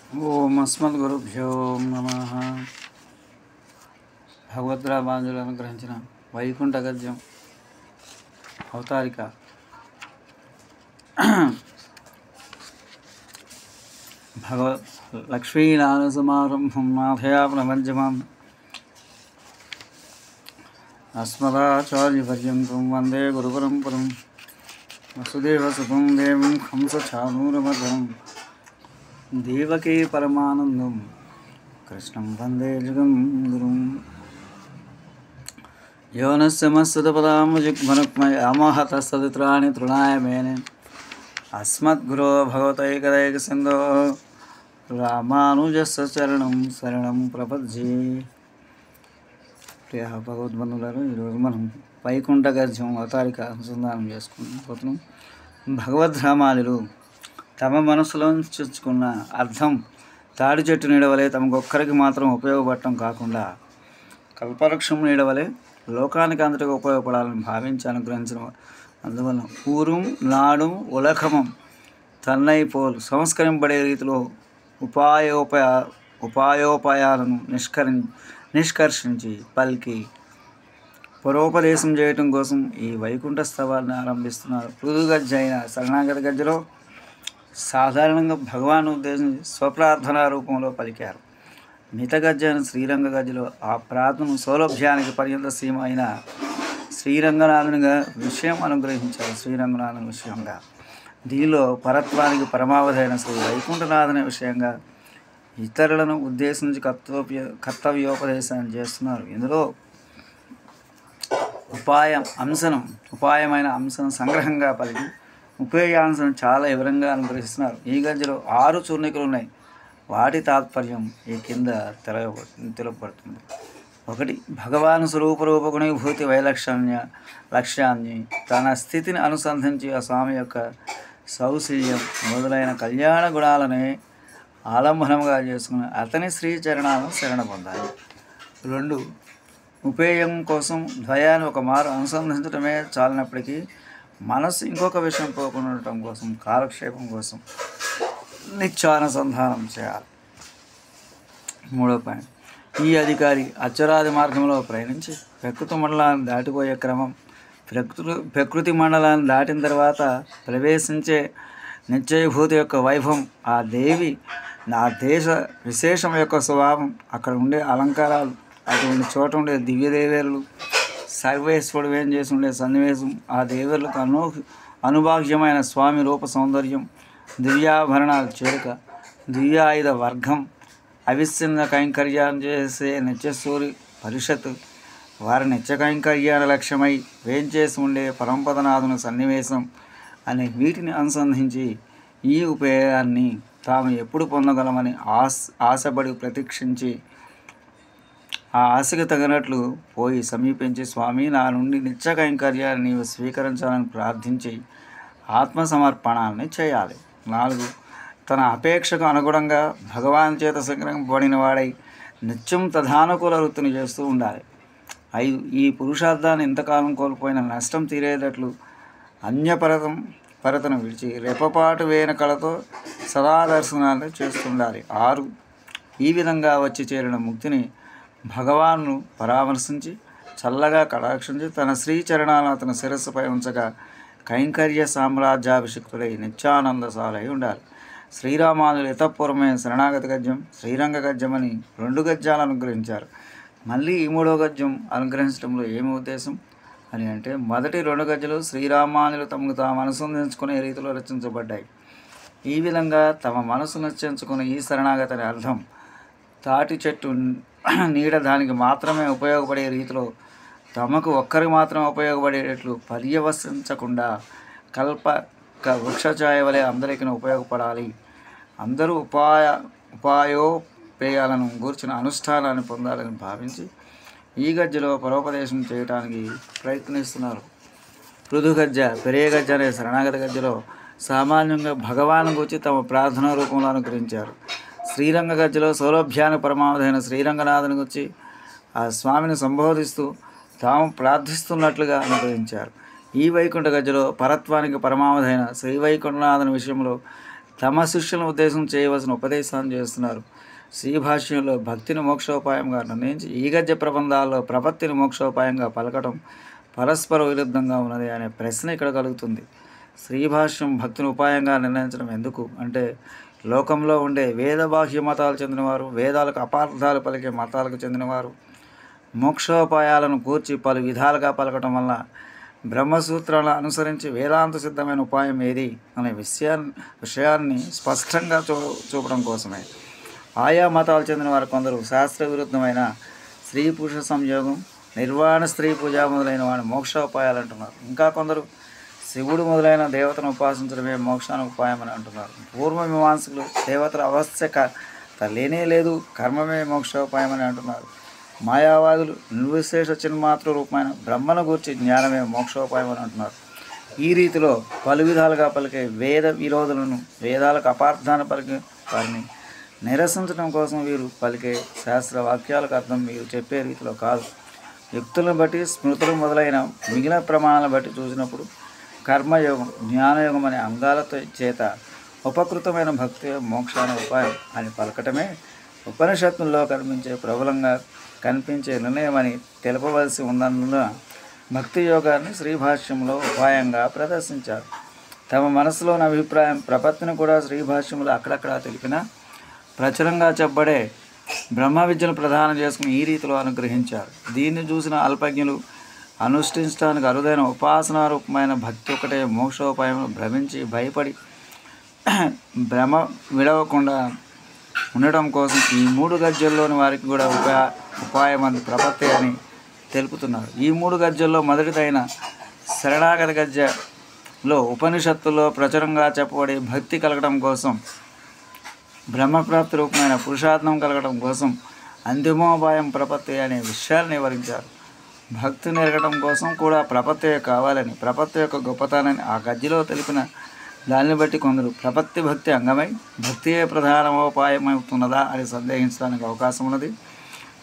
ఓం అస్మద్గురుభ్యో నమః. భగవద్రామానుజులు అనుగ్రహించిన వైకుంఠ గద్యం అవతారిక భగవత్ లక్ష్మీనారసమారంభం నాథయా ప్రపంచమాం అస్మదాచార్యపర్యంతం వందే గురుపరంపరం వసుదేవసుతం దేవం కంసచానూరమర్దనం దేవకీ పరమానందం కృష్ణం వందే జగం గురుం. యోనస్యమస్సుతపదాముజిగ్మనుక్మయామోహతస్తదిత్రాణి తృణాయ మేనే అస్మద్గురో భగవతైకదైకసింధో రామానుజస్య చరణం శరణం ప్రపద్యే. ప్రియ భగవద్బంధువులారు, ఈరోజు మనం వైకుంఠ గద్యం అవతారిక అనుసంధానం చేసుకుంటున్నాం. భగవద్రామానులు తమ మనసులో చుచ్చుకున్న అర్థం తాడి చెట్టు నీడవలే తమకొక్కరికి మాత్రం ఉపయోగపడటం కాకుండా కల్పవృక్షం నీడవలే లోకానికి అంతటికి ఉపయోగపడాలని భావించి అనుగ్రహించిన అందువలన పూర్వం నాడు ఉలఖమం తన్నై పోలు సంస్కరింపబడే రీతిలో ఉపాయోపాయాలను నిష్కర్షించి పలికి పరోపదేశం చేయటం కోసం ఈ వైకుంఠ స్తవాన్ని ఆరంభిస్తున్నారు. పృథు గజ్జ అయిన శరణాగత గజ్జలో సాధారణంగా భగవాన్ ఉద్దేశించి స్వప్రార్థనా రూపంలో పలికారు. మిత గజ్జ అయిన శ్రీరంగ గజ్జలో ఆ ప్రార్థన సౌలభ్యానికి పర్యంత సీమ అయిన శ్రీరంగనాథునిగా విషయం అనుగ్రహించారు. శ్రీరంగనాథుని విషయంగా దీనిలో పరత్వానికి పరమావధి శ్రీ వైకుంఠనాథుని విషయంగా ఇతరులను ఉద్దేశించి కర్తవ్యోపదేశాన్ని చేస్తున్నారు. ఇందులో ఉపాయమైన అంశం సంగ్రహంగా పలికి ఉపేయాంశం చాలా వివరంగా అనుగ్రహిస్తున్నారు. ఈ గజ్జలో 6 చూర్ణికలు ఉన్నాయి. వాటి తాత్పర్యం ఈ కింద తెలుపబడుతుంది. 1. భగవాన్ స్వరూపరూపగుణీభూతి లక్ష్యాన్ని తన స్థితిని అనుసంధించి ఆ స్వామి యొక్క సౌశల్యం మొదలైన కళ్యాణ గుణాలని ఆలంబనంగా చేసుకుని అతని శ్రీచరణాలను శరణ పొందాలి. 2. ఉపేయం కోసం ద్వయాన్ని ఒక మారు అనుసంధించడమే చాలినప్పటికీ మనసు ఇంకొక విషయం పోకుండా ఉండటం కోసం కాలక్షేపం కోసం నిత్యానుసంధానం చేయాలి. 3వ పాయింట్, ఈ అధికారి అచ్చరాది మార్గంలో ప్రయాణించి ప్రకృతి మండలాన్ని దాటిపోయే క్రమం, ప్రకృతి మండలాన్ని దాటిన తర్వాత ప్రవేశించే నిశ్చయభూతి యొక్క వైభవం, ఆ దేవి నా దేశ విశేషం యొక్క స్వభావం, అక్కడ ఉండే అలంకారాలు, అటువంటి చోట ఉండే దివ్యదేవేరులు, సర్వేశ్వరుడు ఏం చేసి ఉండే సన్నివేశం, ఆ దేవతలకు అనుభాగ్యమైన స్వామి రూప సౌందర్యం, దివ్యాభరణాల చేరిక, దివ్యాయుధ వర్గం, అవిచ్ఛిన్న కైంకర్యాన్ని చేసే నిత్యసూరి పరిషత్, వారి నిత్య కైంకర్యాల లక్ష్యమై వేంచేసి ఉండే పరంపదనాథుని సన్నివేశం అని వీటిని అనుసంధించి ఈ ఉపయోగాన్ని తాము ఎప్పుడు పొందగలమని ఆశపడి ప్రతీక్షించి ఆ ఆశకు తగినట్లు పోయి సమీపించి స్వామి నా నుండి నిత్య కైంకర్యాన్ని నీవు స్వీకరించాలని ప్రార్థించి ఆత్మసమర్పణాన్ని చేయాలి. 4. తన అపేక్షకు అనుగుణంగా భగవాన్ చేత సంగ్రహింపబడిన వాడై నిత్యం తదానుకూల వృత్తిని చేస్తూ ఉండాలి. 5. ఈ పురుషార్థాన్ని ఇంతకాలం కోల్పోయిన నష్టం తీరేటట్లు పరతను విడిచి రెప్పపాటు వేయన కళతో సదా దర్శనాన్ని చేస్తుండాలి. 6. ఈ విధంగా వచ్చి చేరిన ముక్తిని భగవాన్ను పరామర్శించి చల్లగా కటాక్షించి తన శ్రీచరణాలను అతని శిరస్సుపై ఉంచగా కైంకర్య సామ్రాజ్యాభిషిక్తుడై నిత్యానందసాలై ఉండాలి. శ్రీరామానుజులు ఇతపూర్వమే శరణాగత గద్యం, శ్రీరంగ గద్యమని 2 గద్యాలను అనుగ్రహించారు. మళ్ళీ ఈ 3వ గద్యం అనుగ్రహించడంలో ఏమి ఉద్దేశం అని అంటే, మొదటి 2 గద్యలు శ్రీరామానుజులు తమకు తాము అనుసంధించుకునే రీతిలో రచించబడ్డాయి. ఈ విధంగా తమ మనసు నిశ్చయించుకున్న ఈ శరణాగతని అర్థం తాటి చెట్టు నీడ దానికి మాత్రమే ఉపయోగపడే రీతిలో తమకు ఒక్కరికి మాత్రమే ఉపయోగపడేటట్లు పర్యవసించకుండా వృక్షఛాయ వలె అందరికీ ఉపయోగపడాలి. అందరూ ఉపాయోపేయాలను గూర్చిన అనుష్ఠానాన్ని పొందాలని భావించి ఈ గజ్జలో పరోపదేశం చేయడానికి ప్రయత్నిస్తున్నారు. పృథు గజ్జ, పెరియ గజ్జ అనే శరణాగత గజ్జలో సామాన్యంగా భగవాను గురించి తమ ప్రార్థనా రూపంలో అనుగ్రహించారు. శ్రీరంగ గజ్జలో సౌలభ్యానికి పరమావధైన శ్రీరంగనాథుని గురించి ఆ స్వామిని సంబోధిస్తూ తాము ప్రార్థిస్తున్నట్లుగా అనుగ్రహించారు. ఈ వైకుంఠ గజ్జలో పరత్వానికి పరమావధైన శ్రీ వైకుంఠనాథుని విషయంలో తమ శిష్యులను ఉద్దేశం చేయవలసిన ఉపదేశాన్ని చేస్తున్నారు. శ్రీభాష్యంలో భక్తిని మోక్షోపాయంగా నిర్ణయించి ఈ గద్య ప్రబంధాల్లో ప్రపత్తిని మోక్షోపాయంగా పలకటం పరస్పర విరుద్ధంగా ఉన్నది అనే ప్రశ్న ఇక్కడ కలుగుతుంది. శ్రీభాష్యం భక్తిని ఉపాయంగా నిర్ణయించడం ఎందుకు అంటే, లోకంలో ఉండే వేద బాహ్య మతాలు చెందినవారు, వేదాలకు అపార్థాలు పలికే మతాలకు చెందినవారు మోక్షోపాయాలను కూర్చి పలు విధాలుగా పలకటం వల్ల బ్రహ్మసూత్రాలను అనుసరించి వేదాంత సిద్ధమైన ఉపాయం ఏది అనే విషయాన్ని స్పష్టంగా చూపడం కోసమే. ఆయా మతాలు చెందిన వారు కొందరు శాస్త్ర విరుద్ధమైన స్త్రీ పురుష సంయోగం, నిర్వాణ స్త్రీ పూజ మొదలైన వాడిని మోక్షోపాయాలు అంటున్నారు. ఇంకా కొందరు శివుడు మొదలైన దేవతను ఉపాసించడమే మోక్షానికి ఉపాయం అని అంటున్నారు. పూర్వ మీమాంసకులు దేవతల ఆవశ్యకత లేనే లేదు, కర్మమే మోక్షోపాయం అని అంటున్నారు. మాయావాదులు నిర్విశేష చిన్మాత్ర రూపమైన బ్రహ్మను గూర్చి జ్ఞానమే మోక్షోపాయం అని అంటున్నారు. ఈ రీతిలో పలు విధాలుగా పలికే వేద విరోధులను, వేదాలకు అపార్థాన్ని పలికే వారిని నిరసించడం కోసం వీరు పలికే శాస్త్ర వాక్యాలకు అర్థం మీరు చెప్పే రీతిలో కాదు. యుక్తులను బట్టి, స్మృతులు మొదలైన మిగిలిన ప్రమాణాలను బట్టి చూసినప్పుడు కర్మయోగం, జ్ఞానయోగం అనే అంగాలతో చేత ఉపకృతమైన భక్తి మోక్షానికి ఉపాయం అని పలకటమే ఉపనిషత్తుల్లో ప్రబలంగా కనిపించే నిర్ణయమని తెలపవలసి ఉన్నందున భక్తి యోగాన్ని శ్రీభాష్యంలో ఉపాయంగా ప్రదర్శించారు. తమ మనసులోని అభిప్రాయం ప్రపత్తిని కూడా శ్రీభాష్యంలో అక్కడక్కడ తెలిపిన ప్రచురంగా చెప్పబడే బ్రహ్మ విద్యను ప్రదానం చేసుకుని ఈ రీతిలో అనుగ్రహించారు. దీన్ని చూసిన అల్పజ్ఞులు అనుష్ఠించడానికి అరుదైన ఉపాసనారూపమైన భక్తి ఒకటే మోక్షోపాయం భ్రమించి భయపడి భ్రమ విడవకుండా ఉండటం కోసం ఈ 3 గద్యాల్లోని వారికి కూడా ఉపాయం అని ప్రపత్తి అని తెలుపుతున్నారు. ఈ 3 గద్యాల్లో మొదటిదైన శరణాగతి గద్యలో ఉపనిషత్తుల్లో ప్రచురంగా చెప్పబడే భక్తి కలగడం కోసం, బ్రహ్మప్రాప్తి రూపమైన పురుషార్థం కలగడం కోసం అంతిమోపాయం ప్రపత్తి అనే విషయాన్ని వివరించారు. భక్తి నెరగడం కోసం కూడా ప్రపత్తి కావాలని, ప్రపత్తి యొక్క గొప్పతనాన్ని ఆ గద్యలో తెలిపిన దాన్ని బట్టి కొందరు ప్రపత్తి భక్తి అంగమై భక్తియే ప్రధానోపాయమవుతున్నదా అని సందేహించడానికి అవకాశం ఉన్నది.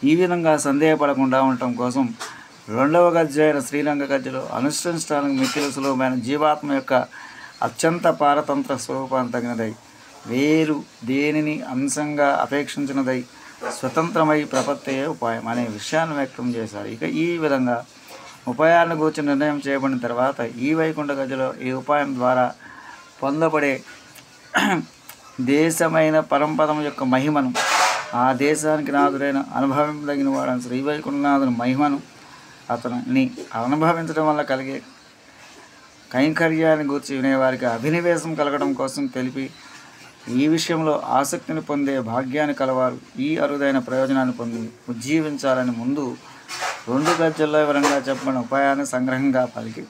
ఈ విధంగా సందేహపడకుండా ఉండటం కోసం 2వ గద్య అయిన శ్రీరంగ గద్యలో అనుష్ఠించడానికి మిక్కిలి సులభమైన జీవాత్మ యొక్క అత్యంత పారతంత్ర స్వరూపాన్ని తగినదై, వేరు దేనిని అంశంగా అపేక్షించినదై స్వతంత్రమై ప్రపత్తియే ఉపాయం అనే విషయాన్ని వ్యక్తం చేశారు. ఇక ఈ విధంగా ఉపాయాన్ని గురించి నిర్ణయం చేయబడిన తర్వాత ఈ వైకుంఠ గద్యలో ఈ ఉపాయం ద్వారా పొందబడే దేశమైన పరంపదం యొక్క మహిమను, ఆ దేశానికి నాథుడైన అనుభవించదగిన వాడని శ్రీవైకుంఠనాథుని మహిమను అతనిని అనుభవించడం వల్ల కలిగే కైంకర్యాన్ని గురించి వినేవారికి అభినివేశం కలగడం కోసం తెలిపి, ఈ విషయంలో ఆసక్తిని పొందే భాగ్యాన్ని కలవారు ఈ అరుదైన ప్రయోజనాన్ని పొంది ఉజ్జీవించాలని ముందు 2 గద్యాల్లో వివరంగా చెప్పబడిన ఉపాయాన్ని సంగ్రహంగా పలికి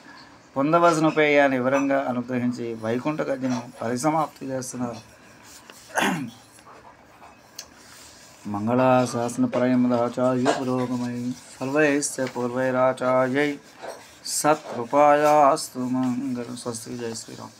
పొందవలసిన ఉపాయాన్ని వివరంగా అనుగ్రహించి వైకుంఠ గద్యను పరిసమాప్తి చేస్తున్నారు. మంగళాశాసన పరమదాచార్య పురోగమై సర్వైశ్చ పూర్వైరాచార్యై సత్కృపాయాస్తు మంగళం. స్వస్తి. జై శ్రీరామ్.